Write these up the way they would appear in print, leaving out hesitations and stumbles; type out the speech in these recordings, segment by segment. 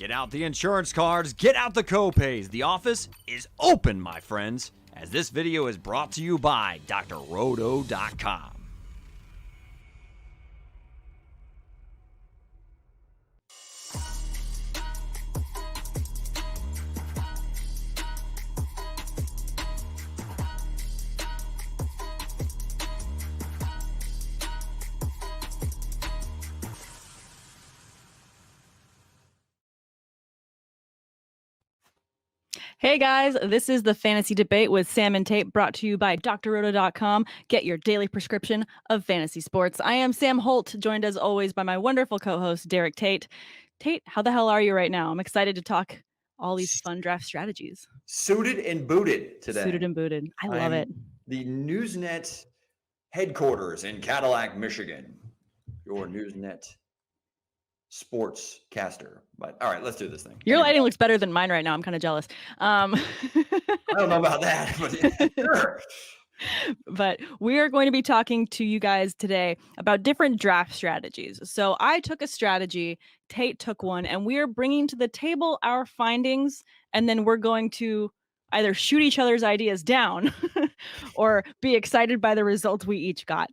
Get out the insurance cards, get out the co-pays. The office is open, my friends, as this video is brought to you by drroto.com. Hey guys, this is the Fantasy Debate with Sam and Tate, brought to you by drroto.com. Get your daily prescription of fantasy sports. I am Sam Holt, joined as always by my wonderful co-host, Derek Tate. Tate, how the hell are you right now? I'm excited to talk all these fun draft strategies. Suited and booted today. Suited and booted. I love it. The Newsnet headquarters in Cadillac, Michigan. Your Newsnet sportscaster. But all right, let's do this thing. Your lighting looks better than mine right now. I'm kind of jealous. I don't know about that, but sure. But we are going to be talking to you guys today about different draft strategies. So I took a strategy, Tate took one, and we are bringing to the table our findings, and then we're going to either shoot each other's ideas down or be excited by the results we each got.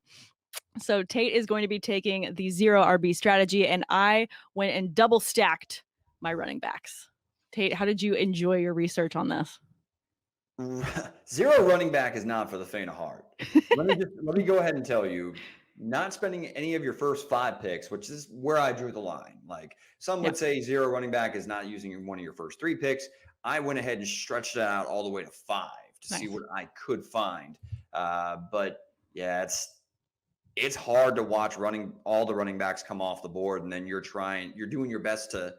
So Tate is going to be taking the 0 RB strategy, and I went and double stacked my running backs. Tate, how did you enjoy your research on this? 0 running back is not for the faint of heart. Let me go ahead and tell you, not spending any of your first 5 picks, which is where I drew the line. Like some would say 0 running back is not using one of your first 3 picks. I went ahead and stretched it out all the way to 5 to see what I could find. But yeah, it's hard to watch all the running backs come off the board, and then you're doing your best to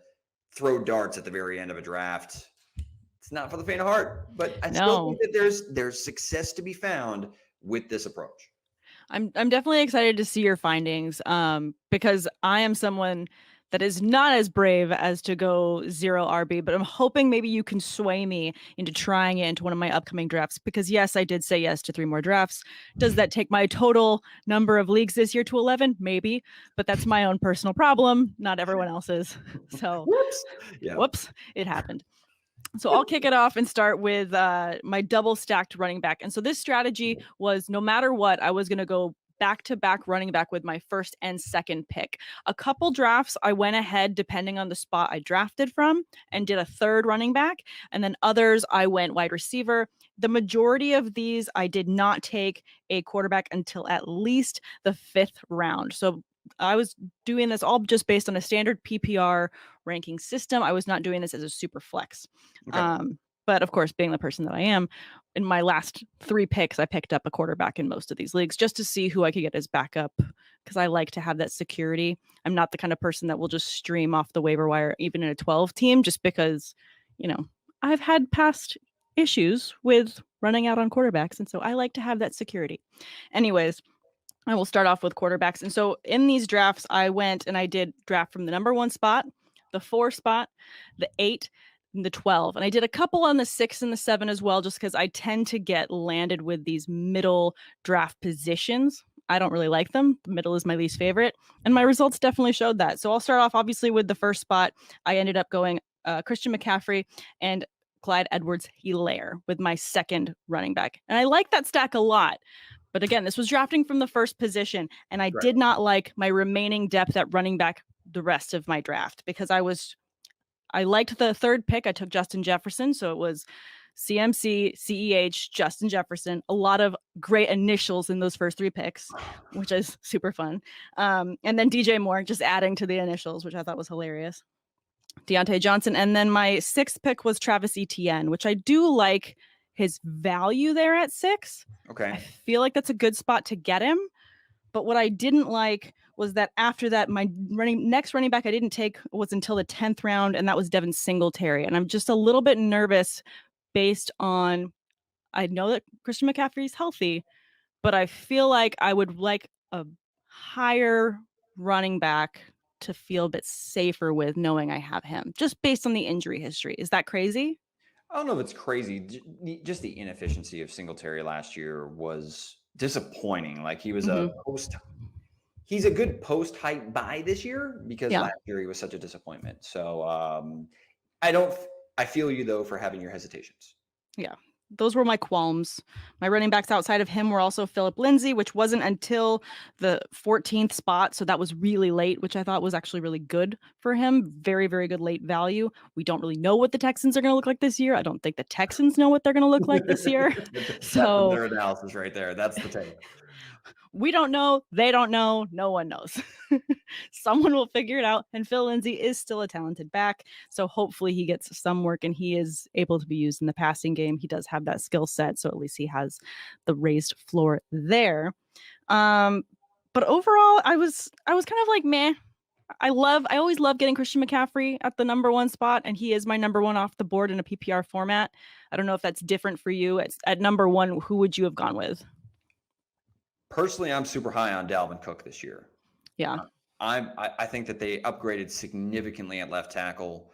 throw darts at the very end of a draft. It's not for the faint of heart, but I still think that there's success to be found with this approach. I'm definitely excited to see your findings, because I am someone that is not as brave as to go 0 RB, but I'm hoping maybe you can sway me into trying it into one of my upcoming drafts, because yes, I did say yes to 3 more drafts. Does that take my total number of leagues this year to 11? Maybe, but that's my own personal problem, not everyone else's. So whoops, it happened. So I'll kick it off and start with my double stacked running back. And so this strategy was, no matter what, I was going to go back-to-back running back with my first and second pick. A couple drafts, I went ahead, depending on the spot I drafted from, and did a 3rd running back. And then others, I went wide receiver. The majority of these, I did not take a quarterback until at least the 5th round. So I was doing this all just based on a standard PPR ranking system. I was not doing this as a super flex. Okay. But of course, being the person that I am, in my last 3 picks, I picked up a quarterback in most of these leagues just to see who I could get as backup, because I like to have that security. I'm not the kind of person that will just stream off the waiver wire, even in a 12 team, just because, I've had past issues with running out on quarterbacks. And so I like to have that security. Anyways, I will start off with quarterbacks. And so in these drafts, I went and I did draft from the number 1 spot, the 4 spot, the 8, and the 12. And I did a couple on the 6 and the 7 as well, just because I tend to get landed with these middle draft positions. I don't really like them. The middle is my least favorite. And my results definitely showed that. So I'll start off obviously with the first spot. I ended up going Christian McCaffrey and Clyde Edwards-Helaire with my 2nd running back. And I like that stack a lot. But again, this was drafting from the first position, and I did not like my remaining depth at running back the rest of my draft, because I liked the 3rd pick. I took Justin Jefferson, so it was CMC, CEH, Justin Jefferson, a lot of great initials in those first 3 picks, which is super fun. And then DJ Moore, just adding to the initials, which I thought was hilarious. Deontay Johnson. And then my 6th pick was Travis Etienne, which I do like his value there at 6. Okay. I feel like that's a good spot to get him. But what I didn't like was that after that, my next running back I didn't take was until the 10th round, and that was Devin Singletary. And I'm just a little bit nervous based on, I know that Christian McCaffrey is healthy, but I feel like I would like a higher running back to feel a bit safer with, knowing I have him, just based on the injury history. Is that crazy? I don't know if it's crazy. Just the inefficiency of Singletary last year was disappointing. Like he was a He's a good post-hype buy this year because Yeah. last year he was such a disappointment. So I feel you though for having your hesitations. Yeah. Those were my qualms. My running backs outside of him were also Philip Lindsay, which wasn't until the 14th spot. So that was really late, which I thought was actually really good for him. Very, very good late value. We don't really know what the Texans are going to look like this year. I don't think the Texans know what they're going to look like this year. That's So their analysis right there. That's the take. we don't know. They don't know. No one knows. Someone will figure it out. And Phil Lindsay is still a talented back. So hopefully he gets some work and he is able to be used in the passing game. He does have that skill set. So at least he has the raised floor there. But overall, I was kind of like, meh. I always love getting Christian McCaffrey at the number 1 spot, and he is my number 1 off the board in a PPR format. I don't know if that's different for you. At number 1, who would you have gone with? Personally, I'm super high on Dalvin Cook this year. Yeah. I think that they upgraded significantly at left tackle.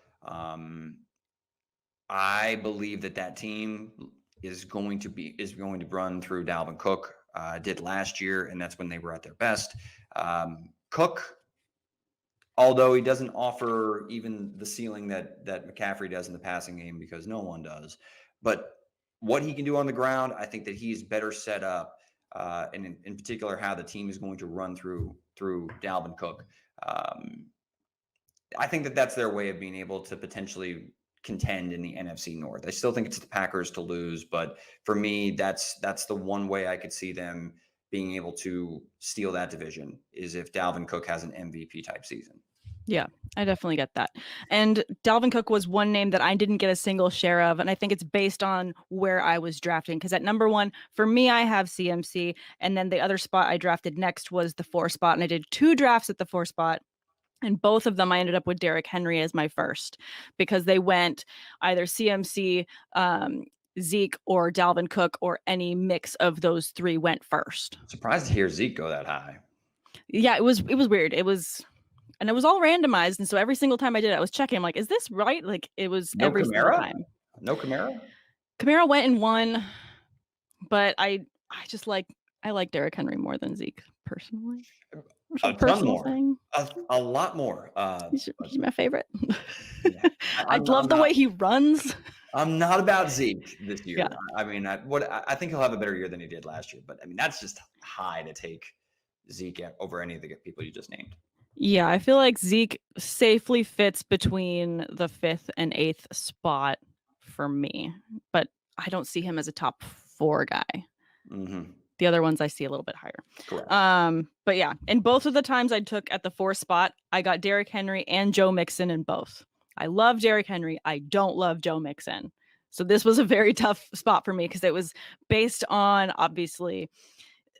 I believe that team is going to run through Dalvin Cook. Did last year, and that's when they were at their best. Cook, although he doesn't offer even the ceiling that McCaffrey does in the passing game, because no one does, but what he can do on the ground, I think that he's better set up. And in particular, how the team is going to run through Dalvin Cook. I think that that's their way of being able to potentially contend in the NFC North. I still think it's the Packers to lose, but for me, that's the one way I could see them being able to steal that division, is if Dalvin Cook has an MVP type season. Yeah, I definitely get that. And Dalvin Cook was one name that I didn't get a single share of. And I think it's based on where I was drafting. Because at number 1, for me, I have CMC. And then the other spot I drafted next was the 4 spot. And I did 2 drafts at the 4 spot. And both of them, I ended up with Derrick Henry as my first, because they went either CMC, Zeke, or Dalvin Cook, or any mix of those 3 went first. Surprised to hear Zeke go that high. Yeah, it was weird. And it was all randomized. And so every single time I did it, I was checking. I'm like, is this right? Like, it was No every single Kamara? time. No Kamara? Kamara went and won, but I like Derrick Henry more than Zeke personally. A ton more. Thing. A lot more. He's my favorite. Yeah. I love the way he runs. I'm not about Zeke this year. Yeah. I mean, I think he'll have a better year than he did last year. But I mean, that's just high to take Zeke over any of the people you just named. Yeah, I feel like Zeke safely fits between the 5th and 8th spot for me, but I don't see him as a top 4 guy. Mm-hmm. The other ones I see a little bit higher. Correct. But yeah, in both of the times I took at the 4 spot, I got Derrick Henry and Joe Mixon in both. I love Derrick Henry. I don't love Joe Mixon. So this was a very tough spot for me, because it was based on, obviously,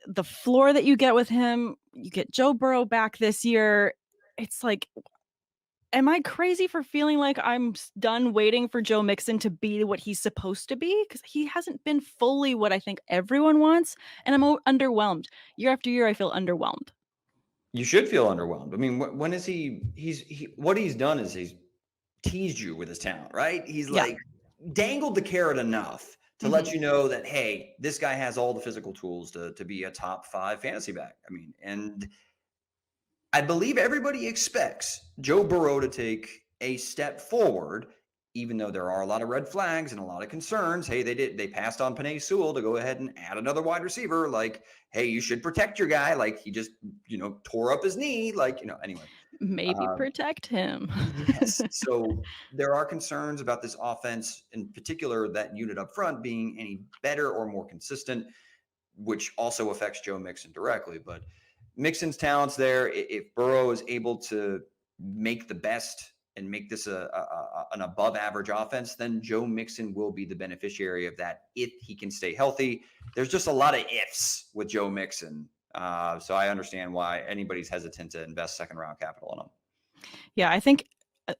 the floor that you get with him. You get Joe Burrow back this year. It's like, am I crazy for feeling like I'm done waiting for Joe Mixon to be what he's supposed to be? Because he hasn't been fully what I think everyone wants. And I'm underwhelmed. Year after year, I feel underwhelmed. You should feel underwhelmed. I mean, when is what he's done is he's teased you with his talent, right? He's like dangled the carrot enough to let you know that, hey, this guy has all the physical tools to be a top 5 fantasy back. I mean, and I believe everybody expects Joe Burrow to take a step forward, even though there are a lot of red flags and a lot of concerns. Hey, they passed on Penei Sewell to go ahead and add another wide receiver. Like, hey, you should protect your guy. Like, he just, tore up his knee. Like, anyway. Maybe protect him. Yes. So there are concerns about this offense, in particular, that unit up front being any better or more consistent, which also affects Joe Mixon directly. But Mixon's talent's there. If Burrow is able to make the best and make this an above average offense, then Joe Mixon will be the beneficiary of that if he can stay healthy. There's just a lot of ifs with Joe Mixon. So I understand why anybody's hesitant to invest second round capital in him. Yeah, I think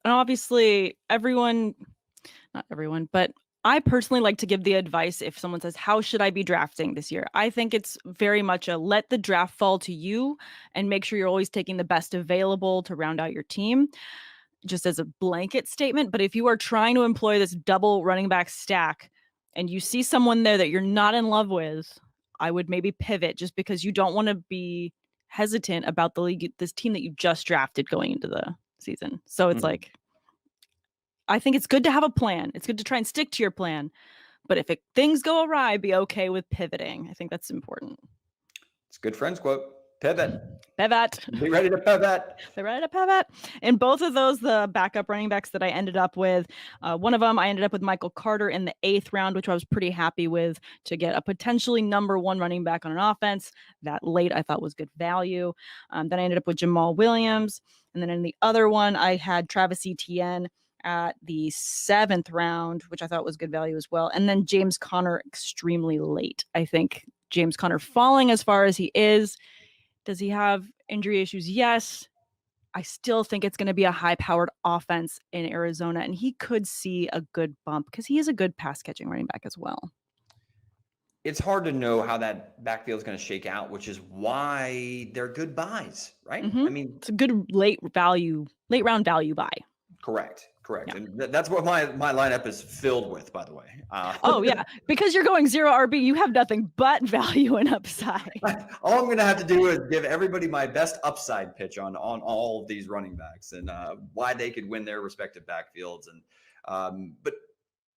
obviously not everyone, but I personally like to give the advice if someone says, how should I be drafting this year? I think it's very much a let the draft fall to you and make sure you're always taking the best available to round out your team, just as a blanket statement. But if you are trying to employ this double running back stack and you see someone there that you're not in love with, I would maybe pivot, just because you don't want to be hesitant about the league, this team that you just drafted going into the season. So it's like, I think it's good to have a plan. It's good to try and stick to your plan. But if things go awry, be okay with pivoting. I think that's important. It's a good friend's quote. Pivot. Pivot. Be ready to pivot. Be ready to pivot. In both of those, the backup running backs that I ended up with, one of them, I ended up with Michael Carter in the 8th round, which I was pretty happy with to get a potentially number 1 running back on an offense. That late I thought was good value. Then I ended up with Jamal Williams. And then in the other one, I had Travis Etienne at the 7th round, which I thought was good value as well. And then James Conner extremely late. I think James Conner falling as far as he is. Does he have injury issues? Yes. I still think it's going to be a high-powered offense in Arizona, and he could see a good bump because he is a good pass-catching running back as well. It's hard to know how that backfield is going to shake out, which is why they're good buys, right? I mean, it's a good late round value buy. Correct. Yeah. And that's what my lineup is filled with, by the way. Oh, yeah. Because you're going 0 RB, you have nothing but value and upside. All I'm going to have to do is give everybody my best upside pitch on all of these running backs and why they could win their respective backfields. And but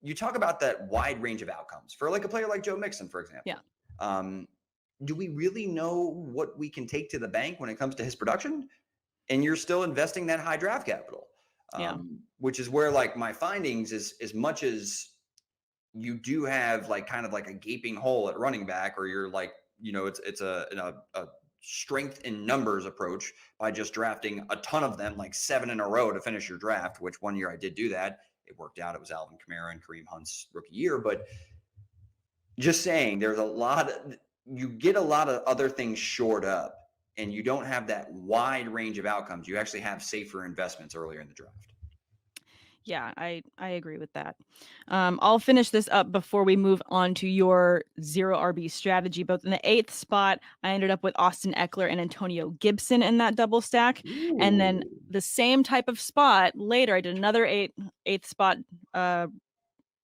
you talk about that wide range of outcomes for like a player like Joe Mixon, for example. Yeah. Do we really know what we can take to the bank when it comes to his production? And you're still investing that high draft capital. Which is where like my findings is as much as you do have like kind of like a gaping hole at running back, or you're like, it's a strength in numbers approach by just drafting a ton of them, like 7 in a row to finish your draft, which one year I did do that. It worked out. It was Alvin Kamara and Kareem Hunt's rookie year. But just saying, you get a lot of other things shored up, and you don't have that wide range of outcomes. You actually have safer investments earlier in the draft. Yeah, I agree with that. I'll finish this up before we move on to your 0 RB strategy. Both in the 8th spot, I ended up with Austin Eckler and Antonio Gibson in that double stack. Ooh. And then the same type of spot later, I did another 8th spot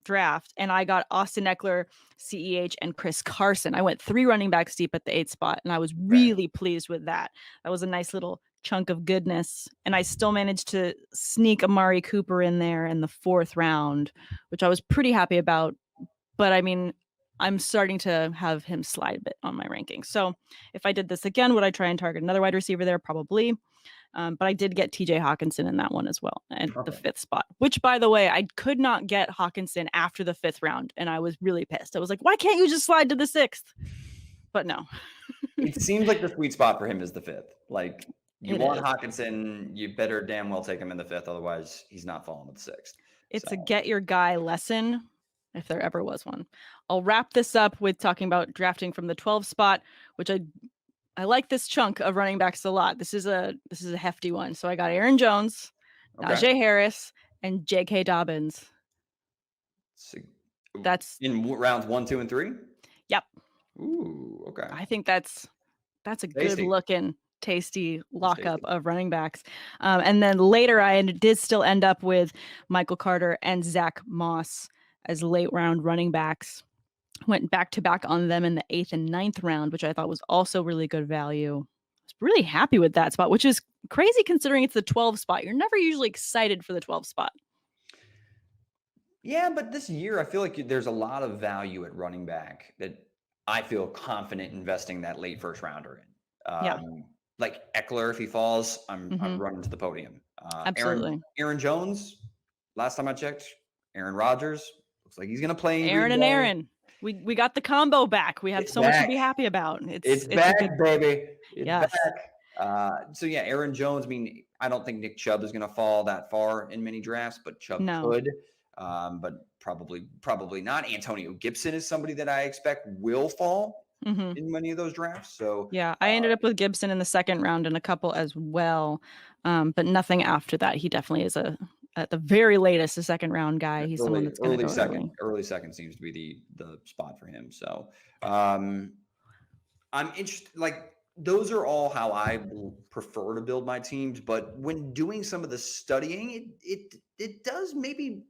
draft, and I got Austin Eckler, CEH, and Chris Carson. I went 3 running backs deep at the 8th spot, and I was really pleased with that. That was a nice little chunk of goodness. And I still managed to sneak Amari Cooper in there in the 4th round, which I was pretty happy about. But I mean, I'm starting to have him slide a bit on my rankings. So if I did this again, would I try and target another wide receiver there? Probably. But I did get TJ Hawkinson in that one as well, and the 5th spot, which, by the way, I could not get Hawkinson after the 5th round. And I was really pissed. I was like, why can't you just slide to the 6th? But no. It seems like the sweet spot for him is the 5th. Like, you want Hawkinson, you better damn well take him in the 5th. Otherwise, he's not falling to the 6th. It's a get your guy lesson, if there ever was one. I'll wrap this up with talking about drafting from the 12th spot, which I like this chunk of running backs a lot. This is a hefty one. So I got Aaron Jones, Najee Harris, and J.K. Dobbins. That's in rounds 1, 2, and 3. Yep. Ooh, okay. I think that's a good looking, tasty lockup of running backs. And then later I did still end up with Michael Carter and Zach Moss as late round running backs. Went back to back on them in the 8th and 9th round, which I thought was also really good value. I was really happy with that spot, which is crazy considering it's the 12th spot. You're never usually excited for the 12th spot. Yeah, but this year I feel like there's a lot of value at running back that I feel confident investing that late first rounder in. Like Eckler, if he falls, I'm running to the podium. Absolutely. Aaron Jones, last time I checked, Aaron Rodgers, looks like he's going to play. Aaron. We got the combo back. We have so much to be happy about. It's back, baby. It's back. So yeah, Aaron Jones. I mean, I don't think Nick Chubb is going to fall that far in many drafts, but Chubb could. But probably not. Antonio Gibson is somebody that I expect will fall in many of those drafts. So yeah, I ended up with Gibson in the 2nd round and a couple as well, but nothing after that. He definitely is at the very latest, a 2nd round guy. He's someone that's going to go second. Early second seems to be the spot for him. So I'm interested. Like, those are all how I prefer to build my teams. But when doing some of the studying, it does maybe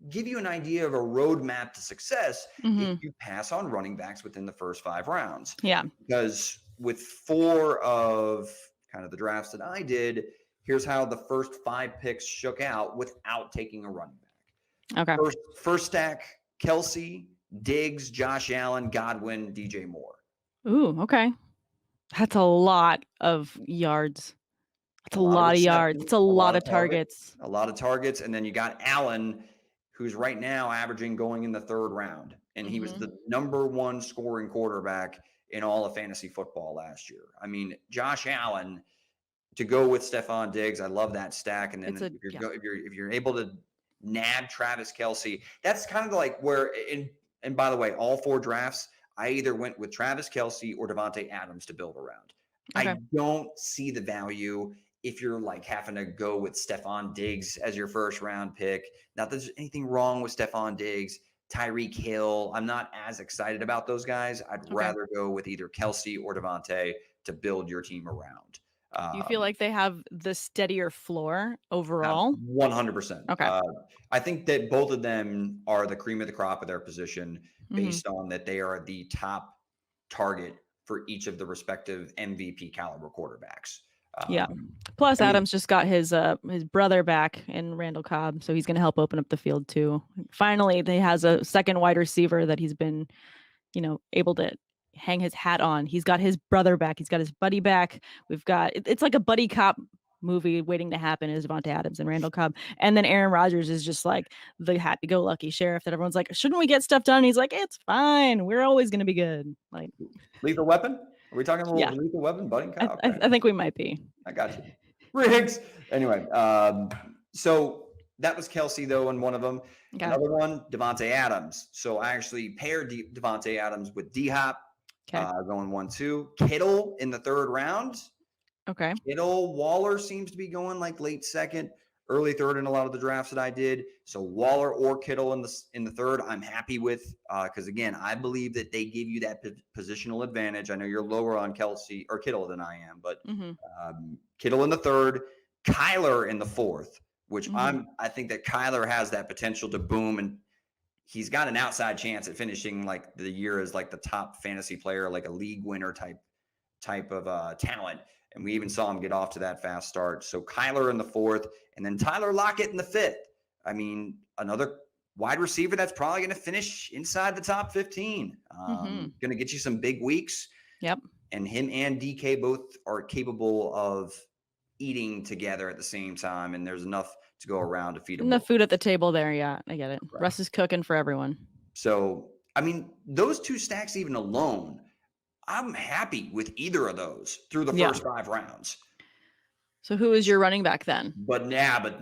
give you an idea of a roadmap to success if you pass on running backs within the first 5 rounds. Yeah. Because with 4 of kind of the drafts that I did, here's how the first 5 picks shook out without taking a running back. Okay. First stack, Kelsey, Diggs, Josh Allen, Godwin, DJ Moore. Ooh, okay. That's a lot of yards. That's a lot of yards. It's a lot of targets. A lot of targets. And then you got Allen, who's right now averaging going in the 3rd round. And he was the number 1 scoring quarterback in all of fantasy football last year. I mean, Josh Allen to go with Stephon Diggs. I love that stack. And then if you're able to nab Travis Kelce, that's kind of like where and by the way, all 4 drafts, I either went with Travis Kelce or Devontae Adams to build around. Okay. I don't see the value if you're like having to go with Stephon Diggs as your first round pick. Not that there's anything wrong with Stephon Diggs, Tyreek Hill. I'm not as excited about those guys. I'd rather go with either Kelce or Devontae to build your team around. You feel like they have the steadier floor overall? 100%. Okay. I think that both of them are the cream of the crop of their position based on that they are the top target for each of the respective MVP caliber quarterbacks. Yeah. Plus, Adams just got his brother back in Randall Cobb, so he's going to help open up the field too. Finally, he has a second wide receiver that he's been, able to hang his hat on. He's got his brother back. He's got his buddy back. We've got it's like a buddy cop movie waiting to happen is Devontae Adams and Randall Cobb. And then Aaron Rodgers is just like the happy-go-lucky sheriff that everyone's like, shouldn't we get stuff done? And he's like, it's fine. We're always going to be good. Like Lethal Weapon? Are we talking a little Lethal Weapon, buddy? I think we might be. I got you. Riggs. Anyway, so that was Kelce, though, in one of them. Okay. Another one, Devontae Adams. So I actually paired Devontae Adams with D-Hop, going 1-2. Kittle in the 3rd round. Okay. Kittle, Waller seems to be going like late 2nd, early 3rd in a lot of the drafts that I did. So Waller or Kittle in the 3rd, I'm happy with because again, I believe that they give you that positional advantage. I know you're lower on Kelce or Kittle than I am, but Kittle in the 3rd, Kyler in the 4th, which I think that Kyler has that potential to boom, and he's got an outside chance at finishing like the year as like the top fantasy player, like a league winner type of talent. And we even saw him get off to that fast start. So Kyler in the 4th, and then Tyler Lockett in the 5th. I mean, another wide receiver that's probably going to finish inside the top 15. Going to get you some big weeks. Yep. And him and DK both are capable of eating together at the same time, and there's enough to go around to feed them. And the food at the table there, yeah, I get it. Right. Russ is cooking for everyone. So, I mean, those 2 stacks even alone, I'm happy with either of those through the first 5 rounds. So who is your running back then? But now it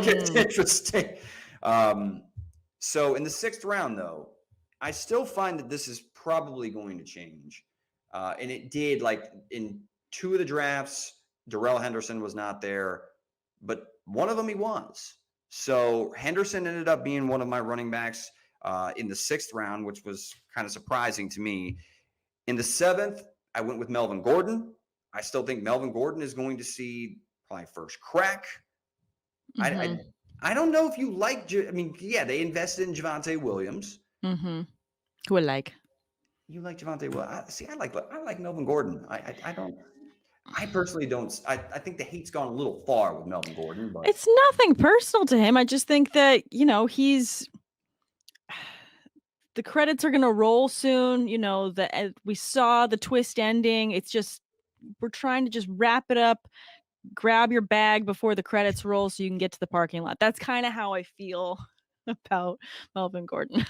gets interesting. So in the 6th round, though, I still find that this is probably going to change. And it did, like in 2 of the drafts, Darrell Henderson was not there, but one of them he was. So Henderson ended up being one of my running backs in the 6th round, which was kind of surprising to me. In the 7th, I went with Melvin Gordon. I still think Melvin Gordon is going to see probably first crack. I don't know if you like. They invested in Javonte Williams. Who I like. You like Javonte Williams? I like Melvin Gordon. I don't. I personally don't. I think the hate's gone a little far with Melvin Gordon. But it's nothing personal to him. I just think that he's. The credits are going to roll soon. We saw the twist ending. It's just, we're trying to just wrap it up, grab your bag before the credits roll so you can get to the parking lot. That's kind of how I feel about Melvin Gordon.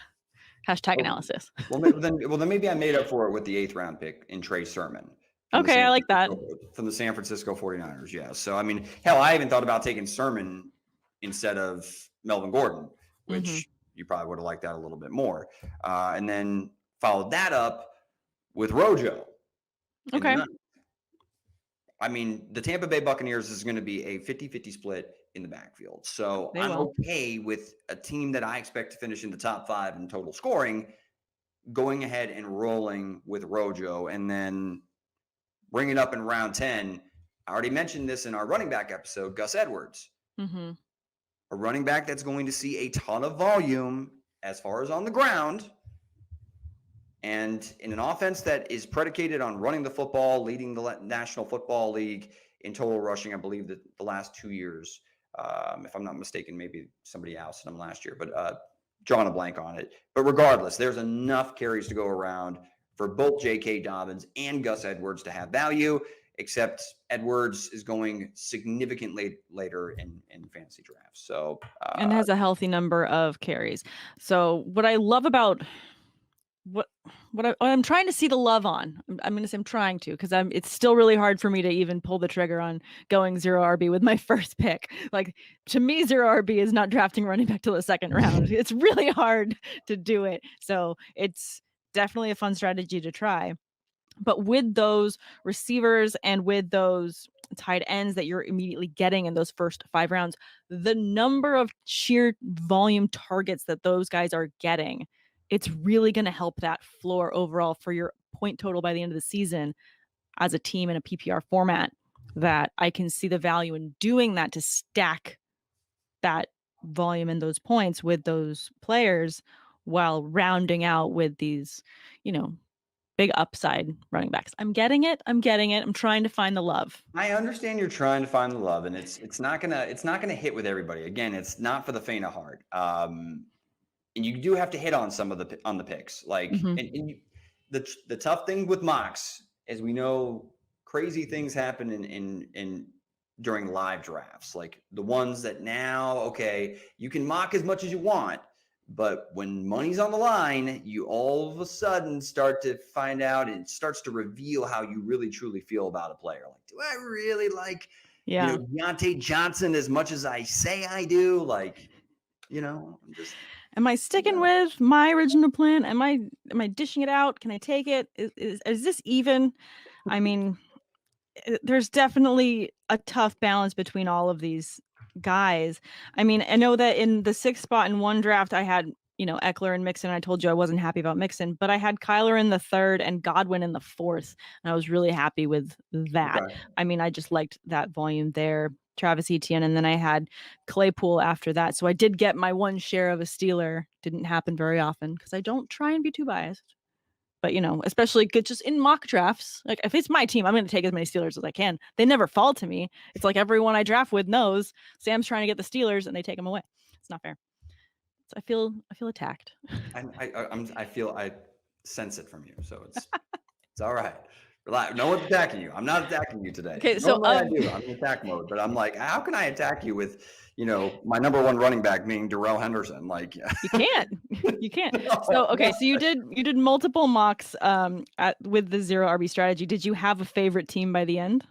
# analysis. Well, then maybe I made up for it with the 8th round pick in Trey Sermon. Okay, I like that. From the San Francisco 49ers, yeah. So, I mean, hell, I even thought about taking Sermon instead of Melvin Gordon, which you probably would have liked that a little bit more. And then followed that up with Rojo. Okay. I mean, the Tampa Bay Buccaneers is going to be a 50-50 split in the backfield. So I'm okay with a team that I expect to finish in the top 5 in total scoring, going ahead and rolling with Rojo, and then bringing up in round 10. I already mentioned this in our running back episode, Gus Edwards. A running back that's going to see a ton of volume as far as on the ground. And in an offense that is predicated on running the football, leading the National Football League in total rushing, I believe that the last 2 years, if I'm not mistaken, maybe somebody else in them last year, but drawing a blank on it. But regardless, there's enough carries to go around for both J.K. Dobbins and Gus Edwards to have value, except Edwards is going significantly later in fantasy drafts. So and has a healthy number of carries. So what I love about what I'm trying to see the love on, I'm going to say I'm trying to, because it's still really hard for me to even pull the trigger on going 0 RB with my first pick. Like, to me, 0 RB is not drafting running back till the second round. It's really hard to do it. So it's definitely a fun strategy to try. But with those receivers and with those tight ends that you're immediately getting in those first 5 rounds, the number of sheer volume targets that those guys are getting, it's really going to help that floor overall for your point total by the end of the season as a team in a PPR format, that I can see the value in doing that to stack that volume and those points with those players while rounding out with these, big upside running backs. I'm getting it. I'm trying to find the love. I understand you're trying to find the love, and it's not gonna hit with everybody. Again, it's not for the faint of heart. And you do have to hit on some of the picks. Like, the tough thing with mocks, as we know, crazy things happen in during live drafts. Like the ones that now, okay, you can mock as much as you want, but when money's on the line, you all of a sudden start to find out, and it starts to reveal how you really truly feel about a player. Like, do I really like, Deontay Johnson as much as I say I do? Like, I'm just. Am I sticking with my original plan? Am I dishing it out? Can I take it? Is this even? I mean, there's definitely a tough balance between all of these guys. I mean, I know that in the 6th spot in one draft, I had, Eckler and Mixon. I told you I wasn't happy about Mixon, but I had Kyler in the 3rd and Godwin in the 4th. And I was really happy with that. Okay. I mean, I just liked that volume there. Travis Etienne, and then I had Claypool after that. So I did get my one share of a Steeler. Didn't happen very often because I don't try and be too biased. But, especially just in mock drafts, like if it's my team, I'm going to take as many Steelers as I can. They never fall to me. It's like everyone I draft with knows Sam's trying to get the Steelers and they take them away. It's not fair. So I feel attacked. I sense it from you. So it's all right. Relax. No one's attacking you. I'm not attacking you today. Okay, so I do. I'm in attack mode, but I'm like, how can I attack you with, my number one running back being Darrell Henderson? Like, you can't. You can't. So okay, so you did multiple mocks with the 0 RB strategy. Did you have a favorite team by the end?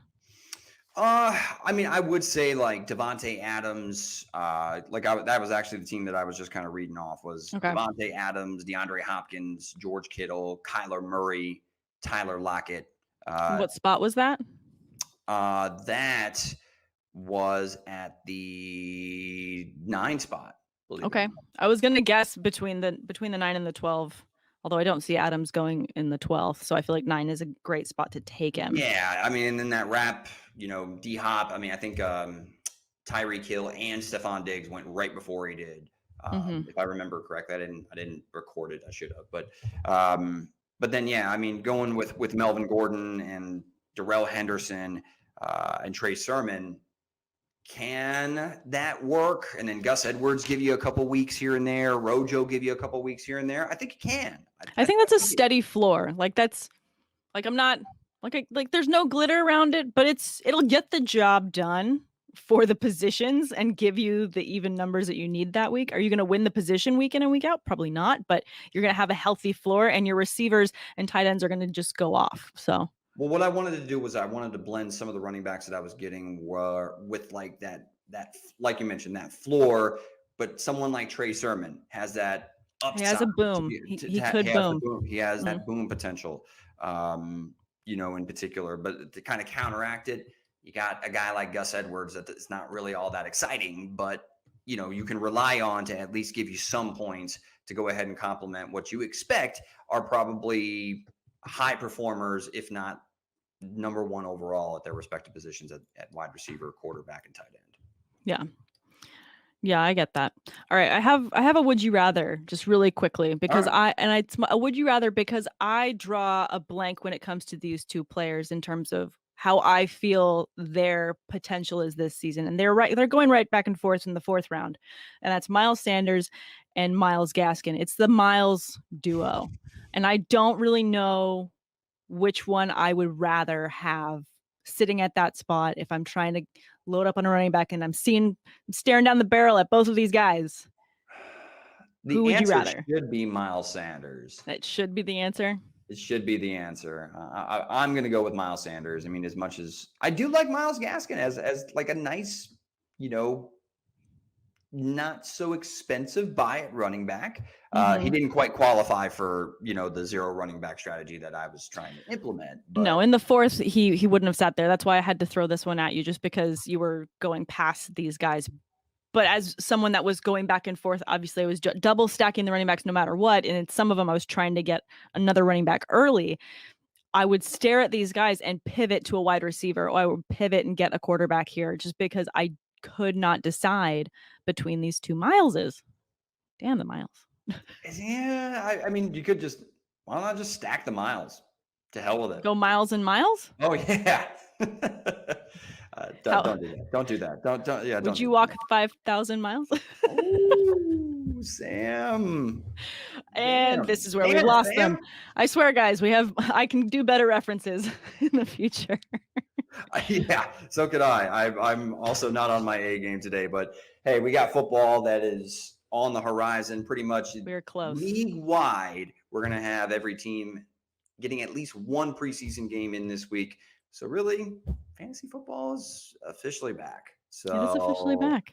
I mean, I would say like Devontae Adams. That was actually the team that I was just kind of reading off was Devontae Adams, DeAndre Hopkins, George Kittle, Kyler Murray, Tyler Lockett. What spot was that? That was at the 9 spot. Okay, I was gonna guess between the 9 and the 12, although I don't see Adams going in the 12th, so I feel like 9 is a great spot to take him. Yeah, I mean, and then that wrap, D Hop. I mean, I think Tyreek Hill and Stephon Diggs went right before he did. If I remember correctly, I didn't record it. I should have, but then, yeah, I mean, going with Melvin Gordon and Darrell Henderson and Trey Sermon, can that work? And then Gus Edwards give you a couple weeks here and there. Rojo give you a couple weeks here and there. I think it can. I think that's a steady floor. Like that's like I'm not like there's no glitter around it, but it'll get the job done for the positions and give you the even numbers that you need that week. Are you going to win the position week in and week out? Probably not, but you're going to have a healthy floor and your receivers and tight ends are going to just go off. So, well, what I wanted to do was I wanted to blend some of the running backs that I was getting with like that, like you mentioned, that floor, but someone like Trey Sermon has that upside. He has a boom. He could boom. He has that boom potential, in particular, but to kind of counteract it, you got a guy like Gus Edwards that's not really all that exciting, but, you can rely on to at least give you some points to go ahead and complement what you expect are probably high performers, if not number one overall at their respective positions at wide receiver, quarterback, and tight end. Yeah. Yeah, I get that. All right, I have a would you rather just really quickly because right. it's a would you rather because I draw a blank when it comes to these two players in terms of how I feel their potential is this season. And they're going right back and forth in the fourth round. And that's Miles Sanders and Myles Gaskin. It's the Miles duo. And I don't really know which one I would rather have sitting at that spot if I'm trying to load up on a running back and I'm staring down the barrel at both of these guys. Who The would you answer rather? should be Miles Sanders. That should be the answer. It should be the answer. I'm going to go with Miles Sanders. I mean, as much as I do like Myles Gaskin as like a nice, not so expensive buy at running back. He didn't quite qualify for, the zero running back strategy that I was trying to implement. But No, in the fourth, he wouldn't have sat there. That's why I had to throw this one at you, just because you were going past these guys. But as someone that was going back and forth, obviously I was double stacking the running backs no matter what. And in some of them, I was trying to get another running back early. I would stare at these guys and pivot to a wide receiver, or I would pivot and get a quarterback here just because I could not decide between these two Mileses. Damn the Miles. yeah, I mean, why not just stack the Miles? To hell with it. Go Miles and Miles? Oh, yeah. Don't do that. Don't do that. Don't. Would you walk 5,000 miles? Ooh, Sam. And Damn. this is where we've lost them. I swear, guys, I can do better references in the future. Yeah, so could I. I'm also not on my A game today, but hey, we got football that is on the horizon pretty much. We're close. League-wide, we're going to have every team getting at least one preseason game in this week. So really, fantasy football is officially back. So it is officially back.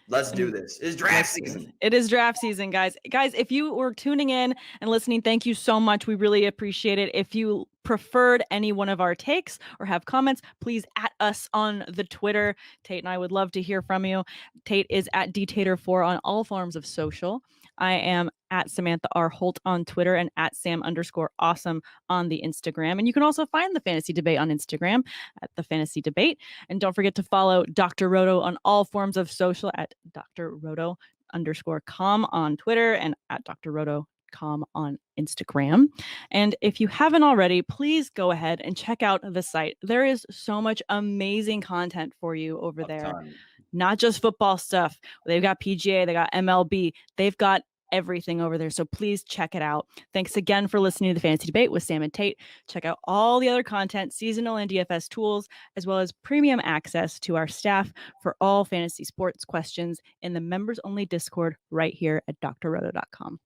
Let's do this. It's draft season. It is draft season, guys. Guys, if you were tuning in and listening, thank you so much. We really appreciate it. If you preferred any one of our takes or have comments, please at us on the Twitter. Tate and I would love to hear from you. Tate is at dtater4 on all forms of social. I am at Samantha R. Holt on Twitter and at Sam_awesome on the Instagram. And you can also find the Fantasy Debate on Instagram at the Fantasy Debate. And don't forget to follow Dr. Roto on all forms of social at drroto_com on Twitter and at drroto.com on Instagram. And if you haven't already, please go ahead and check out the site. There is so much amazing content for you over there. Not just football stuff. They've got PGA, they got MLB, they've got everything over there. So please check it out. Thanks again for listening to the Fantasy Debate with Sam and Tate. Check out all the other content, seasonal and DFS tools, as well as premium access to our staff for all fantasy sports questions in the members only Discord right here at drroto.com.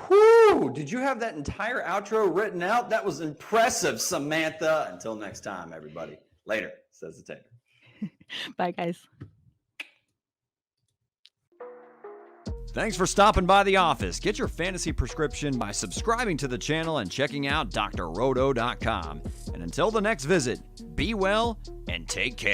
Whew, did you have that entire outro written out? That was impressive, Samantha. Until next time, everybody. Later, says the Tater. Bye, guys. Thanks for stopping by the office. Get your fantasy prescription by subscribing to the channel and checking out drroto.com. And until the next visit, be well and take care.